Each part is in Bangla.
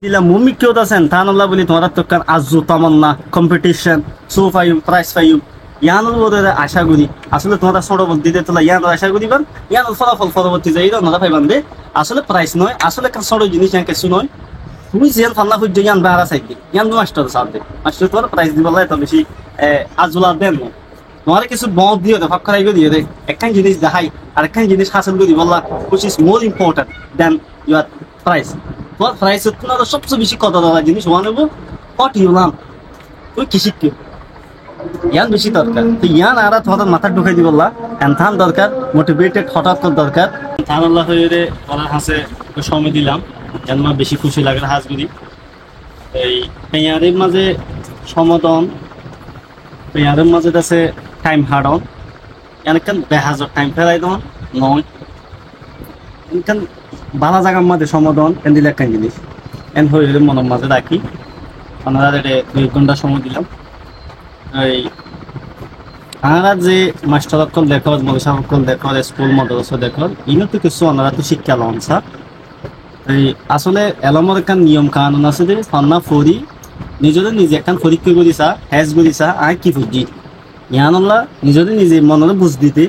দিলা মুমি কেউ আছেন তান আল্লাহ বলি তোমার তো কান আজু তামান্না কম্পিটিশন সো ফাইম প্রাইস ফাইম ইয়ানোর ওদের আশা করি আসলে তোমরা সরবত দিতে তোলা ইয়ানোর আশা করি বান ইয়ানোর ফলাফল পরবর্তী যাই না পাইবান দে আসলে প্রাইস নয় আসলে কান সরো জিনিস ইয়ান কিছু নয় তুমি জিয়ান ফান্না খুঁজ ইয়ান বাহারা চাইতে ইয়ান মাস্টার সাথে মাস্টার তোমার প্রাইস দিবলা এত বেশি আজুলা দেন না তোমার কিছু বদ দিয়ে দে ফাক্কারাই দিয়ে দে একখান জিনিস দেখাই আর একখান জিনিস হাসিল করি বললা which is more important than your price তোমার প্রাইস তোমার সবচেয়ে বেশি কত দাদা জিনিস ওয়ান হবো কট ইউলাম তুই কি শিখবে ইয়ান বেশি দরকার তো ইয়ান আর তোমাদের মাথা ঢুকাই দি বললা এনথান দরকার মোটিভেটেড হঠাৎ করে দরকার এনথান আল্লাহ হয়ে ওনার হাসে সময় দিলাম যেন আমার বেশি খুশি লাগে হাঁসগুলি এই পেয়ারের মাঝে সমাধান পেয়ারের মাঝে আছে টাইম হার্ড অন এনকান বেহাজর টাইম ফেলাই দেওয়া নয় এনকান বালা জায়গার মাঝে সমাধান এন দিলে একটা জিনিস এন হয়ে মনের মাঝে রাখি আপনারা 2 ঘন্টা সময় দিলাম এই আমরা যে মাস্টার অকল দেখো মদরসা অকল দেখো স্কুল মাদ্রাসা দেখো ইনো তো কিছু ওনারা তো শিক্ষা লন স্যার এই আসলে এলমর একটা নিয়ম কানুন আছে যে ফান্না ফরি নিজেদের নিজে একখান পরীক্ষা করিছা হ্যাজ করিছা আয় কি বুঝি ইয়ানুল্লাহ নিজেদের নিজে মনে বুঝ দিতে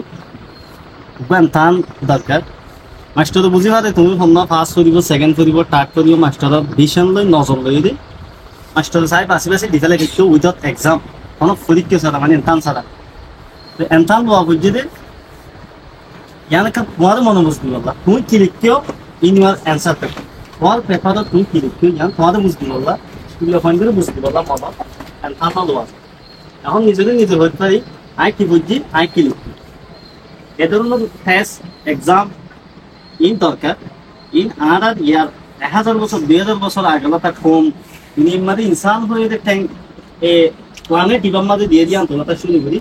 টান দরকার মাস্টার বুঝি পারে তুমি ফান্না ফার্স্ট করিব সেকেন্ড করিব থার্ড করিব মাস্টার ভিশন লই নজর লই দে মাস্টার সাহেব আসি পাশে দিতে লাগে কেউ উইদাউট এক্সাম কোনো পরীক্ষা ছাড়া মানে এনথান ছাড়া এনথান লওয়া বুঝি দে ইয়ানকা তোমার মনে বুঝতে পারলা তুমি কি লিখতেও in your answer paper. তোমার পেপারটা তুমি কি লিখছো জান তোমাদের বুঝতে পারলা স্কুলে ফোন করে বুঝতে পারলাম বাবা এন্ড ফাফালো আছে এখন নিজেদের নিজে হতে পারি আই কি বুঝছি আই কি লিখছি এ ধরনের টেস্ট এক্সাম ইন দরকার ইন আনাদার ইয়ার 1000 বছর 2000 বছর আগে তা কম নিম্মাদি ইনসান হয়ে ট্যাঙ্ক এ প্ল্যানেট ইবাম্মাদে দিয়ে দিয়ান তোলা শুরু করি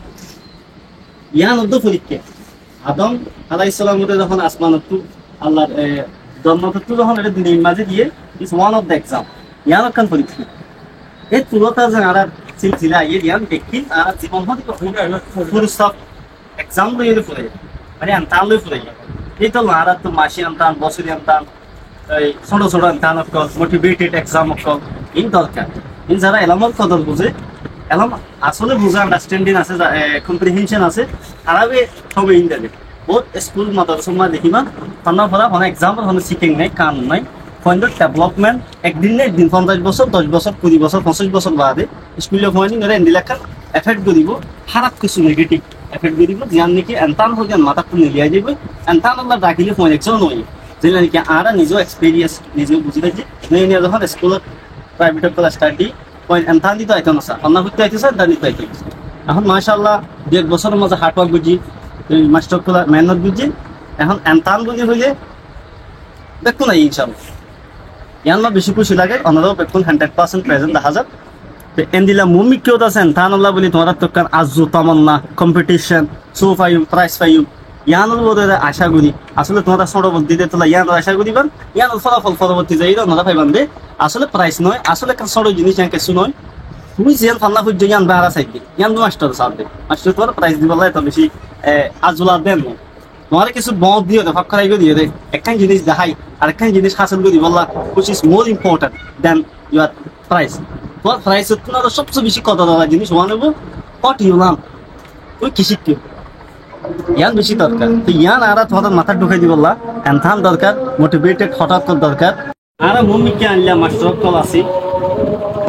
ইয়ান অর্ধ পরীক্ষা আদম আলাইহিস সালাম যখন আসমানত আল্লাহর জন্মতত্ত্ব যখন এটা দিনের মাঝে দিয়ে is one of the exam ইয়ান কান পরীক্ষা এই তুলতা যে আর সিলসিলা ইয়ে দিয়ান দেখি আর জীবন হতে ফুল স্টপ এক্সাম লই এর পড়ে মানে আনতান লই পড়ে এই তো আর তো মাসি আনতান বছরি আনতান এই ছোট ছোট আনতান অফ মোটিভেটেড এক্সাম অফ ইন দরকার ইন যারা এলামত কদর বুঝে এলাম আসলে বুঝে আন্ডারস্ট্যান্ডিং আছে কম্প্রিহেনশন আছে আরবে সবে ইন দেবে বহুত স্কুল মাদ্রাসা দেখিবা তান্না ফলা অনেক এক্সাম্পল হনে শিখিং নাই কানুন নাই পয়েন্ট ডেভেলপমেন্ট একদিন না একদিন 50 বছর 10 বছর 20 বছর 25 বছর বাদে স্কুলে পয়েন্টিং এর এন্ডিলাকা এফেক্ট করিব খারাপ কিছু নেগেটিভ এফেক্ট করিব জ্ঞান নাকি এনতান হয়ে যান মাথা খুলে লিয়া যাবে এনতান আল্লাহ ডাকিলে পয়েন্ট একজন নয় যে নাকি আরা নিজে এক্সপেরিয়েন্স নিজে বুঝি দেখি নিয়ে যখন স্কুলত প্রাইভেট ক্লাস স্টাডি পয়েন্ট এনতান দিতে আইতো না স্যার অন্য করতে আইতো স্যার দাঁড়িয়ে আইতো এখন মাশাআল্লাহ 1 বছরের মাঝে হার্ড ওয়ার্ক বুঝি মাস্টার গুলা মেহনত বুঝি এখন এনতান বুঝি হইলে দেখতো না ইনশাল্লাহ ইয়ান বেশি খুশি লাগে অনারাও বেকুন 100% প্রেজেন্ট দেখা যায় এন দিলা মুমি কেউ আছেন তান আল্লাহ বলি তোমার তো কান আজু তামান্না কম্পিটিশন সো ফাইম প্রাইস ফাইম ইয়ানোর ওদের আশা করি আসলে তোমরা সরবত দিতে তোলা ইয়ানোর আশা করি বান ইয়ানোর ফলাফল পরবর্তী যাই না পাইবান দে আসলে প্রাইস নয় আসলে কান সরো জিনিস ইয়ান কিছু নয় তুমি জিয়ান ফান্না খুঁজ ইয়ান বাহারা চাইতে ইয়ান মাস্টার সাথে মাস্টার তোমার প্রাইস দিবলা এত বেশি আজুলা দেন না তোমার কিছু বদ দিয়ে দে ফাক্কারাই দিয়ে দে একখান জিনিস দেখাই আর একখান জিনিস হাসিল করি বললা which is more important than your price তোমার প্রাইস তোমার সবচেয়ে বেশি কত দাদা জিনিস ওয়ান হবো কট ইউলাম তুই কি শিখবে ইয়ান বেশি দরকার তো ইয়ান আর তোমাদের মাথা ঢুকাই দি বললা এনথান দরকার মোটিভেটেড হঠাৎ করে দরকার আর মুমিকে আনলা মাস্টার কল আছে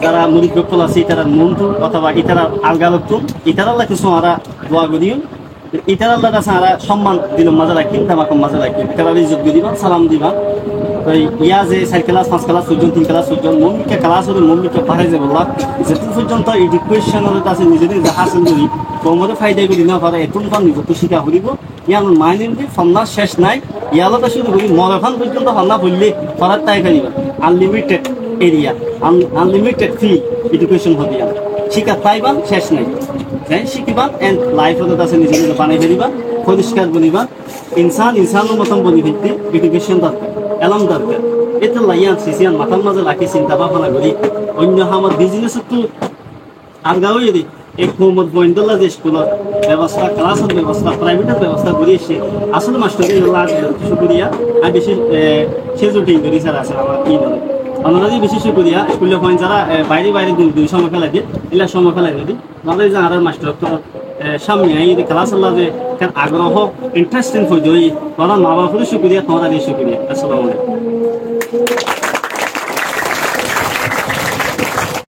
যারা মুরিদ কল আছে তারা মন্ত্র অথবা ইতারা আলগালক ইতারা কিছু আমরা দোয়া করিও ইতার আল্লাহ কাছে আমরা সম্মান দিলাম মাঝে রাখি তামাকম মাঝে রাখি ইতারা ইজ্জত দিবা সালাম দিবা তো ইয়া যে 4 ক্লাস 5 ক্লাস পর্যন্ত 3 ক্লাস পর্যন্ত মমিকে ক্লাস হলে মমিকে পারে যে বললা যেদিন পর্যন্ত এডুকেশনের কাছে নিজেদের যে হাসিল করি তোমাদের ফায়দা করি না পারে এতন পান নিজকে শিক্ষা করিব ইয়ার মাইনিং দি ফন্না শেষ নাই ইয়ালটা শুরু করি মরফান পর্যন্ত ফন্না বললে পড়ার তাই করিবা আনলিমিটেড এরিয়া আনলিমিটেড ফি এডুকেশন হবে শিক্ষা পাইবা শেষ নাই যাই শিখিবা এন্ড লাইফ হতে আছে নিজে নিজে বানাই ফেলিবা পরিষ্কার বনিবা ইনসানের মতন বনি ফেলতে এডুকেশন দরকার এলাম দরকার এতে লাইয়ান সিসিয়ান মাথার মাঝে রাখি চিন্তা ভাবনা করি অন্য আমার বিজনেস একটু আলগাও যদি এক মোহাম্মদ বইন্দুল্লাহ যে স্কুলের ব্যবস্থা ক্লাসের ব্যবস্থা প্রাইভেটের ব্যবস্থা করে এসে আসলে মাস্টার শুক্রিয়া আর বেশি সেজুটিং করি স্যার আছে আমার কি বলে আমরা যদি বেশি শুক্রিয়া স্কুলে পয়েন্ট যারা বাইরে বাইরে দুই সময় খেলা দিয়ে এলা সময় খেলা যদি আমাদের যে আর মাস্টার সামনে এই ক্লাস আল্লাহ যে আগ্রহ ইন্টারেস্টিং হয়ে যায় ওরা মা বাবা শুক্রিয়া তোমরা দিয়ে শুক্রিয়া। আসসালামু আলাইকুম।